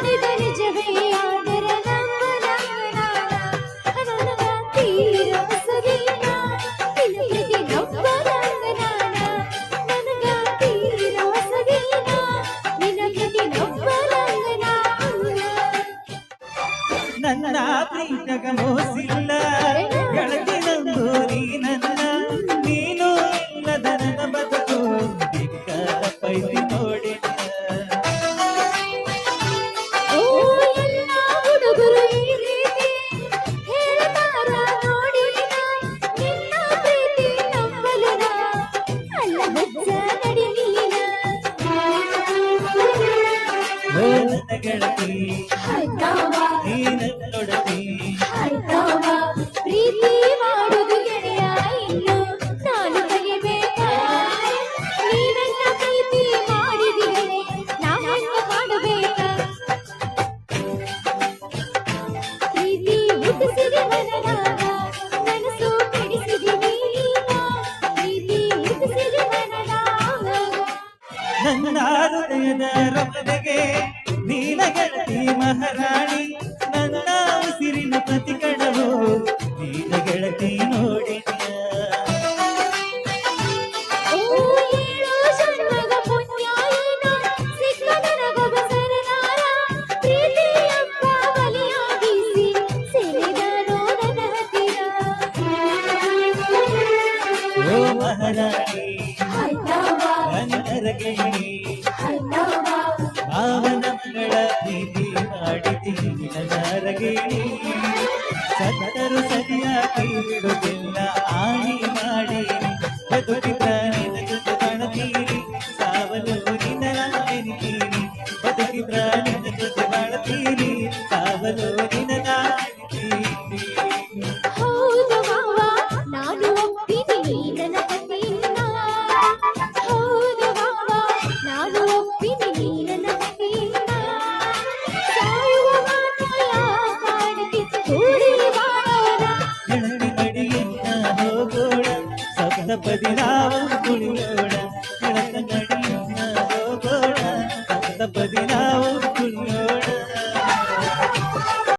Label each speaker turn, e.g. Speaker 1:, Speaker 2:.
Speaker 1: ಮಾಡಿದ ನಿಜವೇ ಆದರೆ ನಂಬಲ ನನಗ ತೀರ ಹೊಸಗೇನ ನಿನ್ನ ಪ್ರೀತಿ ನಂಬಲ ನನಗ ತೀರ ಹೊಸಗೇನ ನಿನ್ನ ಪ್ರೀತಿ ನಂಬಲ
Speaker 2: ನನ್ನ ಪ್ರೀತಗ ಮೋಸಿಲ್ಲ ಗೆಳತಿ ನಂದು ನೀನಲ್ಲ ನೀನು ಇಲ್ಲದ ನನ್ನ ಬದುಕು ದಿಕ್ಕದ ಪೈತಿ ನೋಡಿಲ್ಲ
Speaker 1: ಎಲ್ಲ ಹುಡುಗರು ಈ ರೀತಿ ಹೇಳ್ತಾರ ನೋಡಿನ ನಿನ್ನ ಪ್ರೀತಿ ನಂಬಲನ ಅಲ್ಲ ಬಚ್ಚ ನಡಿ ನೀನ
Speaker 2: ನನ್ನ ಗೆಳತಿ ನೀನೊಡತಿ
Speaker 1: ಪ್ರೀತಿ ಮಾಡುದು ಗೆಳೆಯ ಇನ್ನು ನಾನು ಕಲಿಬೇಕಾ ನೀನನ್ನ ಪ್ರೀತಿ ಮಾಡಿದಿರನೆ ನಾನೆಲ್ಲ ಮಾಡಬೇಕಾ ಪ್ರೀತಿ ಹುಟ್ಟಿಸಿದೆ ಮನದಾಗ ಮನಸ್ಸು ಕೆಡಿಸಿದೆ ನೀನ ಪ್ರೀತಿ ಹುಟ್ಟಿಸಿದೆ ಮನದಾಗ
Speaker 2: ನನ್ನ ಹೃದಯದ ರಮನೆಗೆ ನೀನ ಗೆಳತಿ ಮಹಾರಾಣಿ ನನ್ನ ಉಸಿರಿನ ಪ್ರತಿ ಕಣವು ನೀನ ಗೆಳತಿ ನೋಡಿದ ಓ ಮಹಾರಾಣಿ ನನ್ನ ಗೆಳತಿ ಭಾವನಗಳ ಪ್ರೀತಿ ಮಾಡಿದ್ದೀನಿ ನರಗಿಣಿ ಸತ್ತರು ಸರಿಯಾಗಿ ಬಿಡುತ್ತಿಲ್ಲ ಆಣಿ ಮಾಡಿ ಬದುಕಿದ ನಿನ್ನ ಜೊತೆ ಕಾಣತೀರಿ ಸಾವಲು ನಿನ್ನ ನೆನಿತೀರಿ ಬದುಕಿದ ನಿನ್ನ ಜೊತೆ ಬಾಳತೀರಿ ಸಾವಲು ನಿನ್ನ ನೆನಿತೀರಿ
Speaker 1: ಹೌದು ಮಾವ ನಾನು ಒಪ್ಪಿದ್ದೀನಿ ನನ್ನ ಕಥೆಯನ್ನ ಹೌದು ಮಾವ ನಾನು ಒಪ್ಪಿದ್ದೀನಿ ನನ್ನ ಕಥೆಯನ್ನ ಸಾಯುವ ಮಾತು ಯಾಕಾಡುತ್ತಿ ಕೂಡಿ ಮಾಡೋಣ
Speaker 2: ಗೆಳತಿ ನಡಿಯನ್ನ ಹೋಗೋಣ ಸಪ್ತಪದಿ ನಾವು ಕುಣಿಯೋಣ ಗೆಳತಿ ನಡಿಯನ್ನ ಹೋಗೋಣ ಸಪ್ತಪದಿ ನಾವು